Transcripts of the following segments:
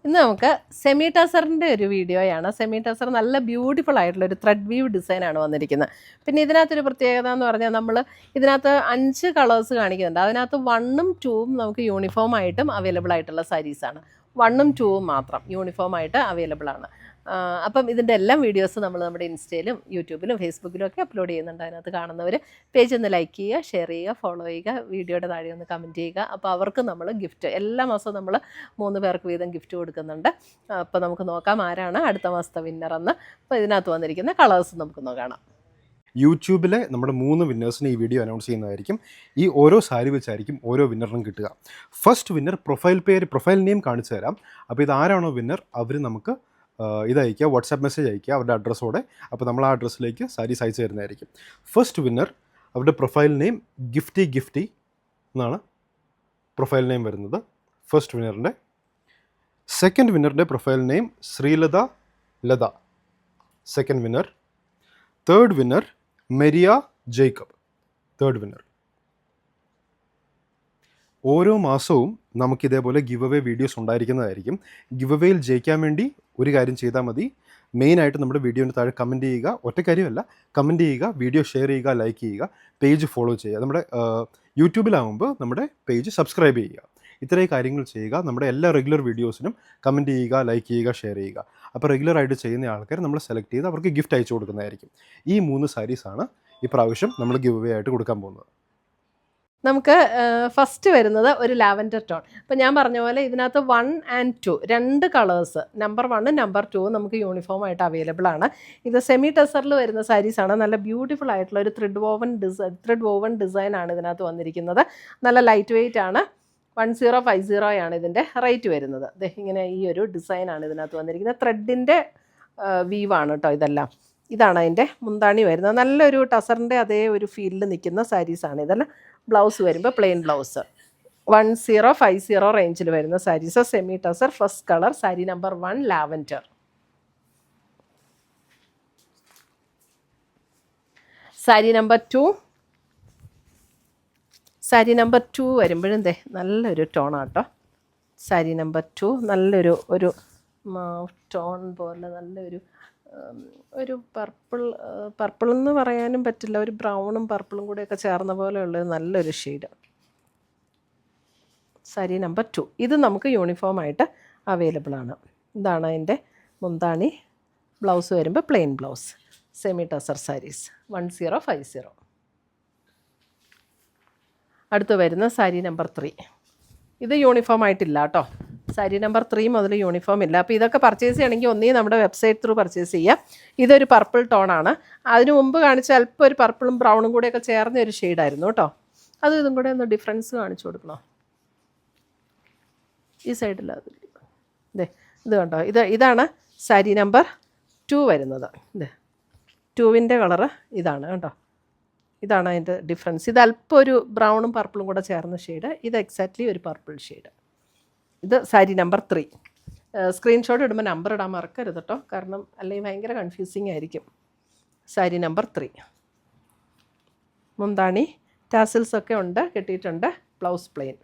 ഇന്ന് നമുക്ക് സെമി ടസറിൻ്റെ ഒരു വീഡിയോയാണ്. സെമി ടസർ നല്ല ബ്യൂട്ടിഫുൾ ആയിട്ടുള്ള ഒരു ത്രെഡ് വീവ് ഡിസൈനാണ് വന്നിരിക്കുന്നത്. പിന്നെ ഇതിനകത്തൊരു പ്രത്യേകത എന്ന് പറഞ്ഞാൽ നമ്മൾ ഇതിനകത്ത് 5 കളേഴ്സ് കാണിക്കുന്നുണ്ട്. അതിനകത്ത് 1ഉം 2ഉം നമുക്ക് യൂണിഫോം ആയിട്ടും അവൈലബിൾ ആയിട്ടുള്ള സാരീസാണ്. 1ഉം 2ഉം മാത്രം യൂണിഫോം ആയിട്ട് അവൈലബിൾ ആണ്. അപ്പം ഇതിൻ്റെ എല്ലാം വീഡിയോസ് നമ്മൾ നമ്മുടെ ഇൻസ്റ്റയിലും യൂട്യൂബിലും ഫേസ്ബുക്കിലും ഒക്കെ അപ്ലോഡ് ചെയ്യുന്നുണ്ട്. അതിനകത്ത് കാണുന്നവർ പേജ് ഒന്ന് ലൈക്ക് ചെയ്യുക, ഷെയർ ചെയ്യുക, ഫോളോ ചെയ്യുക, വീഡിയോയുടെ താഴെ ഒന്ന് കമൻറ്റ് ചെയ്യുക. അപ്പോൾ അവർക്ക് നമ്മൾ ഗിഫ്റ്റ് എല്ലാ മാസവും നമ്മൾ 3 പേർക്ക് വീതം ഗിഫ്റ്റ് കൊടുക്കുന്നുണ്ട്. അപ്പോൾ നമുക്ക് നോക്കാം ആരാണ് അടുത്ത മാസത്തെ വിന്നറെന്ന്. അപ്പോൾ ഇതിനകത്ത് വന്നിരിക്കുന്ന കളേഴ്സ് നമുക്കൊന്ന് കാണാം. യൂട്യൂബിലെ നമ്മുടെ 3 വിന്നേഴ്സിന് ഈ വീഡിയോ അനൗൺസ് ചെയ്യുന്നതായിരിക്കും. ഈ ഓരോ സാരി വെച്ചായിരിക്കും ഓരോ വിന്നറിനും കിട്ടുക. ഫസ്റ്റ് വിന്നർ പ്രൊഫൈൽ നെയിം കാണിച്ചു തരാം. അപ്പോൾ ഇതാരാണോ വിന്നർ അവർ നമുക്ക് ഇതയക്കുക, വാട്സാപ്പ് മെസ്സേജ് അയക്കുക അവരുടെ അഡ്രസ്സോടെ. അപ്പോൾ നമ്മൾ ആ അഡ്രസ്സിലേക്ക് സാരീസ് അയച്ചു തരുന്നതായിരിക്കും. ഫസ്റ്റ് വിന്നർ അവരുടെ പ്രൊഫൈൽ നെയിം ഗിഫ്റ്റി എന്നാണ് പ്രൊഫൈൽ നെയിം വരുന്നത് ഫസ്റ്റ് വിന്നറിൻ്റെ. സെക്കൻഡ് വിന്നറിൻ്റെ profile name Sreelatha second winner. Third winner Meria Jacob third winner. ഓരോ മാസവും നമുക്കിതേപോലെ ഗിവ് അവേ വീഡിയോസ് ഉണ്ടായിരിക്കുന്നതായിരിക്കും. ഗിവ് അവേയിൽ ജയിക്കാൻ വേണ്ടി ഒരു കാര്യം ചെയ്താൽ മതി. മെയിനായിട്ട് നമ്മുടെ വീഡിയോന് താഴെ കമൻറ്റ് ചെയ്യുക. ഒറ്റ കാര്യമല്ല, കമൻറ്റ് ചെയ്യുക, വീഡിയോ ഷെയർ ചെയ്യുക, ലൈക്ക് ചെയ്യുക, പേജ് ഫോളോ ചെയ്യുക. നമ്മുടെ യൂട്യൂബിലാകുമ്പോൾ നമ്മുടെ പേജ് സബ്സ്ക്രൈബ് ചെയ്യുക. ഇത്രയും കാര്യങ്ങൾ ചെയ്യുക. നമ്മുടെ എല്ലാ റെഗുലർ വീഡിയോസിനും കമൻറ്റ് ചെയ്യുക, ലൈക്ക് ചെയ്യുക, ഷെയർ ചെയ്യുക. അപ്പോൾ റെഗുലറായിട്ട് ചെയ്യുന്ന ആൾക്കാർ നമ്മൾ സെലക്ട് ചെയ്ത് അവർക്ക് ഗിഫ്റ്റ് അയച്ചു കൊടുക്കുന്നതായിരിക്കും. ഈ 3 സാരീസാണ് ഇപ്രാവശ്യം നമ്മൾ ഗിവ് അവേ ആയിട്ട് കൊടുക്കാൻ പോകുന്നത്. നമുക്ക് ഫസ്റ്റ് വരുന്നത് ഒരു ലാവൻഡർ ടോൺ. അപ്പോൾ ഞാൻ പറഞ്ഞ പോലെ ഇതിനകത്ത് 1 and 2 2 കളേഴ്സ്, നമ്പർ 1 നമ്പർ 2 നമുക്ക് യൂണിഫോം ആയിട്ട് അവൈലബിൾ ആണ്. ഇത് സെമി ടസറിൽ വരുന്ന സാരീസാണ്. നല്ല ബ്യൂട്ടിഫുൾ ആയിട്ടുള്ള ഒരു ത്രെഡ് വോവൻ ഡിസൈനാണ് ഇതിനകത്ത് വന്നിരിക്കുന്നത്. നല്ല ലൈറ്റ് വെയ്റ്റ് ആണ്. 1050 ആണ് ഇതിൻ്റെ റേറ്റ് വരുന്നത്. ഇങ്ങനെ ഈ ഒരു ഡിസൈനാണ് ഇതിനകത്ത് വന്നിരിക്കുന്നത്. ത്രെഡിൻ്റെ വീവാണ് കേട്ടോ ഇതെല്ലാം. ഇതാണ് അതിൻ്റെ മുന്താണി വരുന്നത്. നല്ലൊരു ടസറിൻ്റെ അതേ ഒരു ഫീൽഡിൽ നിൽക്കുന്ന സാരീസാണ് ഇതെല്ലാം. ബ്ലൗസ് വരുമ്പോൾ പ്ലെയിൻ ബ്ലൗസ്. 1050 റേഞ്ചിൽ വരുന്ന saris. Semi tussar first colour sari number 1 lavender. Sari number 2 വരുമ്പോഴും നല്ലൊരു ടോണാട്ടോ. സാരി നമ്പർ 2 നല്ലൊരു ടോൺ പോലെ നല്ലൊരു പർപ്പിൾ എന്ന് പറയാനും പറ്റില്ല, ഒരു ബ്രൗണും പർപ്പിളും കൂടെയൊക്കെ ചേർന്ന പോലെയുള്ള നല്ലൊരു ഷെയ്ഡ്. സാരി നമ്പർ 2 ഇത് നമുക്ക് യൂണിഫോം ആയിട്ട് അവൈലബിൾ ആണ്. ഇതാണ് അതിൻ്റെ മുന്താണി. ബ്ലൗസ് വരുമ്പോൾ plain blouse. Semi tussar saris 1050. അടുത്ത് വരുന്ന സാരി നമ്പർ 3. ഇത് യൂണിഫോം ആയിട്ടില്ല കേട്ടോ. സാരി നമ്പർ 3 മുതൽ യൂണിഫോം ഇല്ല. അപ്പോൾ ഇതൊക്കെ പർച്ചേസ് ചെയ്യണമെങ്കിൽ ഒന്നീ നമ്മുടെ വെബ്സൈറ്റ് ത്രൂ പർച്ചേസ് ചെയ്യാം. ഇതൊരു പർപ്പിൾ ടോണാണ്. അതിന് മുമ്പ് കാണിച്ച അല്പം ഒരു പർപ്പിളും ബ്രൗണും കൂടെയൊക്കെ ചേർന്ന ഒരു ഷെയ്ഡായിരുന്നു കേട്ടോ. ഇതും കൂടെ ഒന്ന് ഡിഫറൻസ് കാണിച്ചു കൊടുക്കണോ? ഈ സൈഡിൽ ഇത് കണ്ടോ. ഇതാണ് സാരി നമ്പർ 2 വരുന്നത്. 2വിൻ്റെ കളറ് ഇതാണ് കേട്ടോ. ഇതാണ് അതിൻ്റെ ഡിഫറൻസ്. ഇത് അല്പം ഒരു ബ്രൗണും പർപ്പിളും കൂടെ ചേർന്ന ഷെയ്ഡ്. ഇത് എക്സാക്ട്ലി ഒരു പർപ്പിൾ ഷെയ്ഡ്. ഇത് സാരി നമ്പർ 3. സ്ക്രീൻഷോട്ട് ഇടുമ്പോൾ നമ്പർ ഇടാൻ മറക്കരുത് കേട്ടോ, കാരണം അല്ലെങ്കിൽ ഭയങ്കര കൺഫ്യൂസിങ് ആയിരിക്കും. സാരി നമ്പർ 3. മുന്താണി ടാസിൽസൊക്കെ ഉണ്ട്, കിട്ടിയിട്ടുണ്ട്. Blouse plain.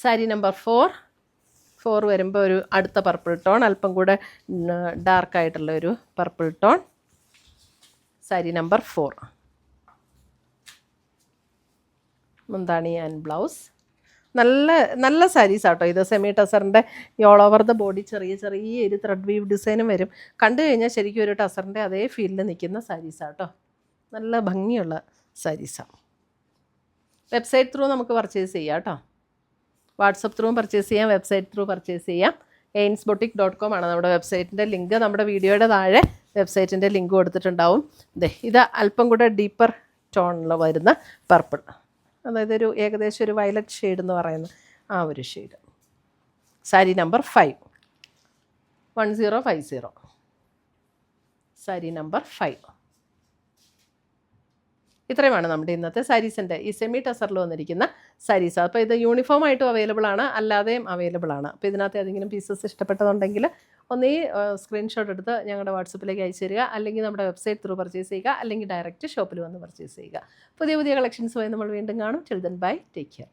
സാരി നമ്പർ 4 വരുമ്പോൾ ഒരു അടുത്ത പർപ്പിൾ ടോൺ, അല്പം കൂടെ ഡാർക്കായിട്ടുള്ള ഒരു പർപ്പിൾ ടോൺ. സാരി നമ്പർ 4. മുന്താണി ആൻഡ് ബ്ലൗസ്. നല്ല സാരീസ് ആട്ടോ ഇത്. സെമി ടസറിൻ്റെ ഓൾ ഓവർ ദ ബോഡി ചെറിയ ഒരു ത്രെഡ് വീവ് ഡിസൈനും വരും. കണ്ടു കഴിഞ്ഞാൽ ശരിക്കും ഒരു ടസറിൻ്റെ അതേ ഫീൽഡിൽ നിൽക്കുന്ന സാരീസാട്ടോ. നല്ല ഭംഗിയുള്ള സാരീസാണ്. വെബ്സൈറ്റ് ത്രൂ നമുക്ക് പർച്ചേസ് ചെയ്യാം കേട്ടോ. വാട്സപ്പ് ത്രൂവും പർച്ചേസ് ചെയ്യാം, വെബ്സൈറ്റ് ത്രൂ പർച്ചേസ് ചെയ്യാം. ainsboutique.com ആണ് നമ്മുടെ വെബ്സൈറ്റിൻ്റെ ലിങ്ക്. നമ്മുടെ വീഡിയോയുടെ താഴെ വെബ്സൈറ്റിൻ്റെ ലിങ്ക് കൊടുത്തിട്ടുണ്ടാവും. ഇത് അല്പം കൂടെ ഡീപ്പർ ടോണിൽ വരുന്ന പർപ്പിൾ, അതായത് ഒരു ഏകദേശം ഒരു വയലറ്റ് ഷെയ്ഡ് എന്ന് പറയുന്ന ആ ഒരു shade. Sari number 5 1050. Sari number 5. ഇത്രയുമാണ് നമ്മുടെ ഇന്നത്തെ സാരീസിൻ്റെ ഈ സെമി ടസറിൽ വന്നിരിക്കുന്ന സാരീസ്. അപ്പോൾ ഇത് യൂണിഫോം ആയിട്ടും അവൈലബിൾ ആണ്, അല്ലാതെയും അവൈലബിൾ ആണ്. അപ്പോൾ ഇതിനകത്ത് ഏതെങ്കിലും പീസസ് ഇഷ്ടപ്പെട്ടതുണ്ടെങ്കിൽ ഒന്നീ സ്ക്രീൻഷോട്ട് എടുത്ത് ഞങ്ങളുടെ വാട്സപ്പിലേക്ക് അയച്ചു തരിക, അല്ലെങ്കിൽ നമ്മുടെ വെബ്സൈറ്റ് ത്രൂ പർച്ചേസ് ചെയ്യുക, അല്ലെങ്കിൽ ഡയറക്റ്റ് ഷോപ്പിൽ വന്ന് പർച്ചേസ് ചെയ്യുക. പുതിയ കളക്ഷൻസുമായി നമ്മൾ വീണ്ടും കാണും. Children bye, take care.